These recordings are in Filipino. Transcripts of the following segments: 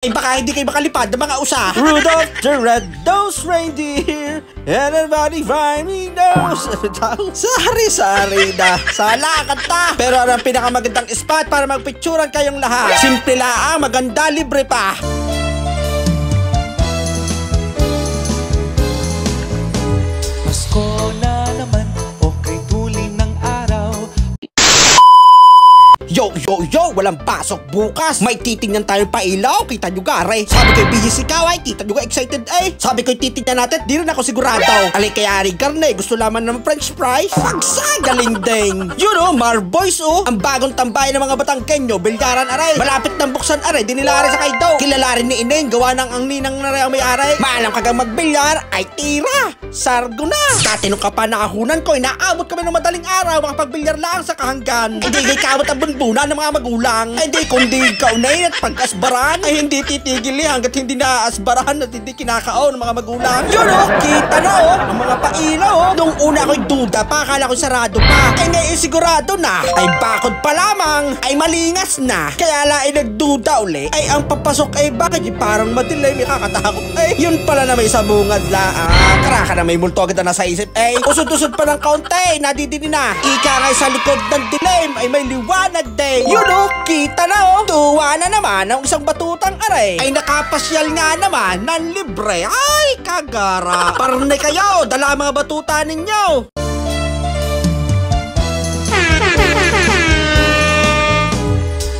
Ay baka hindi kayo makalipad ng mga usa. Rudolph the Red-Nosed Reindeer and everybody finally knows. Sari-sari na. Sala kanta. Pero ang pinakamagandang spot para magpicturan kayong lahat. Simple lang, maganda, libre pa. Pasko na naman, okay tuloy ng araw. Yo, walang pasok bukas. May titingnan tayong pailaw. Kita nyo gare. Sabi ko'y bihis ikaw ay. Kita nyo excited ay. Sabi ko'y titingnan natin. Di rin ako sigurado. Alay kaya rin karne. Gusto laman ng french fries. Pagsagaling ding. You know, Marboys ang bagong tambayan ng mga Batangkenyo. Bilyaran aray. Malapit ng buksan aray. Di nila aray sa kaidaw. Kilala rin ni Ineng. Gawa ng ang ninang na rin ang may aray. Maalam kagang magbilyar. Ay tira. Sargo na. Dati nung kapan nakahunan ko. Inaabot kami ng madaling araw. Makapagbilyar lang sa kahanggan. Hindi kay kawat ang bunbunan ng mga magulang. Ay di kundi ikaw na yun at pag-asbaran ay hindi titigil hanggat hindi na-asbaran at hindi kinakaon ng mga magulang. Yun kita na ang mga pailaw Nung una ako'y duda pa, akala ko sarado pa. Ay ngayon sigurado na. Ay bakod pa lamang. Ay malingas na. Kaya lain nagduda uli. Ay ang papasok ay bakit parang madilim, may kakatakot. Ay yun pala na may sabungad la. Karaka na may multo agad na nasa isip. Ay usod-usod pa ng kaunti, nadidini na. Ika ngay sa likod ng dilim ay may liwanag din. Yun kita na tuwa na naman ang isang batutang aray. Ay nakapasyal nga naman ng libre. Ay kagara. Parne kayo, dala mga batuta ninyo.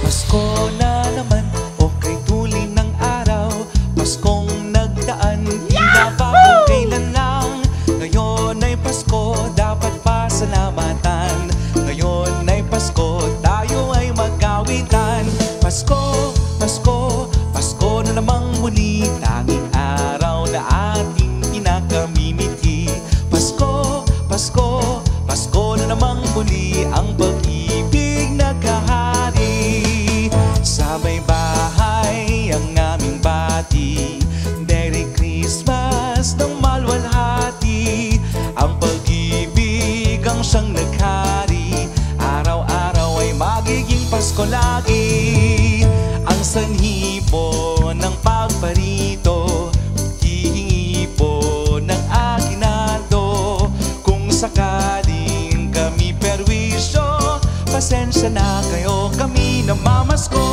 Pasko na naman, okay tuloy ng araw. Paskong nagdaan, hindi na pa kung kailan lang. Ngayon ay Pasko, dapat pasalamatan. Ngayon ay Pasko, tayo ay magkawitan. Pasko, Pasko, Pasko na namang muli. Tanging araw na ating pinakamimiti. Pasko, Pasko, Pasko na namang muli. Ang pag-ibig nagkahari. Sa may bahay ang aming bati. Merry Christmas ng malwalhati. Ang pag-ibig ang siyang naghari. Araw-araw ay magiging Pasko lagi. Ang sanhi po ng pagparito, hihingi po ng aginaldo. Kung sakaling kami perwisyo, pasensya na kayo, kami namamasko.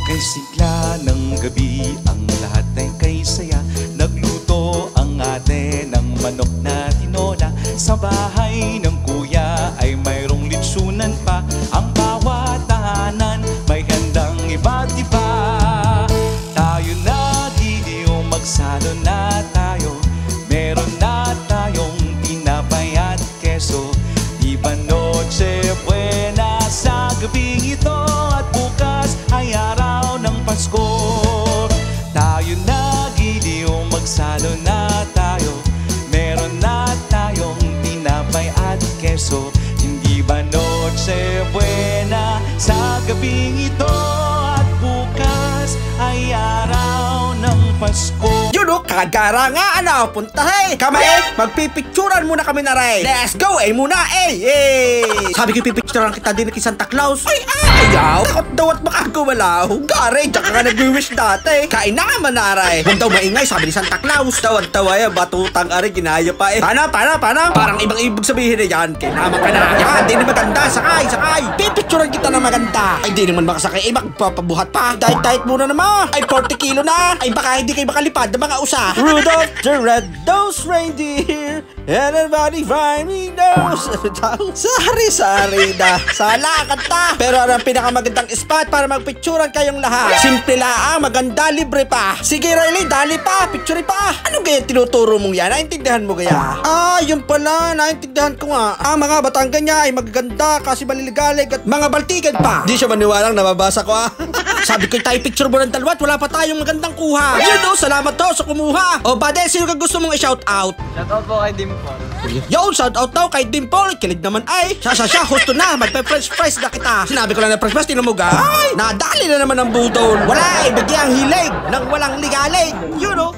Kay sigla ng gabi, ang lahat ay kay saya. Nagluto ang ate ng manok na tinola. Sa bahay ng kuya ay mayroong litsunan pa. Ang bawat tahanan may handang iba't iba. Tayo na giliw, magsalo na tayo. Meron na tayong tinapay at keso. Iba noche buena sa gabing ito. At bukas ay araw ng Pasko. Tayo na giliw, magsalo na tayo. Meron na tayong tinapay at keso. Hindi ba noche buena sa gabing ito? At bukas ay araw ng Pasko. Yun kagara nga puntahe. Kamay, magpipicturan muna kami na rin. Let's go muna Sabi ko pipicturan kita din kay Santa Claus. Ay ayaw. Takot daw at makagumalaw. Gare, diyan ka nag-wish dati. Kain na nga manaray. Huwag daw maingay, sabi ni Santa Claus. Tawad-tawa yan, batutang ari, ginaya pa Paano? Parang ibang ibig sabihin na yan. Kinama ka na. Yan, di na maganda. Sakay. Pipicturan kita na maganda. Ay, di naman makasakay. Magpapabuhat pa. Diet muna naman. Ay, 40 kilo na. Ay, baka hindi kayo makalipad ng mga usa. Rudolph the Red-Nosed Reindeer and everybody finally knows. Sari-sari na. Sala kanta. Pero ang pinakamagandang spot para magpicturan kayong lahat. Simple lang, maganda, libre pa. Sige Riley, dali pa, picture pa. Ano kaya tinuturo mong yan? Naintindihan mo kaya? Yun pala, naintindihan ko nga. Ang mga Batanggan niya ay magaganda kasi maliligalig at mga baltigan pa. Di siya maniwalang nababasa ko Sabi ko tayo picture mo ng dalawa at wala pa tayong magandang kuha. Yun salamat sa kumuha. O bade, sino ka gusto mong i-shout out? Shout out po kay Dimple. Yo, shout out daw kay Dimple. Kilig naman ay. Siya, husto na. Magpe-french fries na kita. Sinabi ko lang na french fries, tinan mo Nadali na naman ang budol. Wala bigyang hilig nang walang ligalig. You know.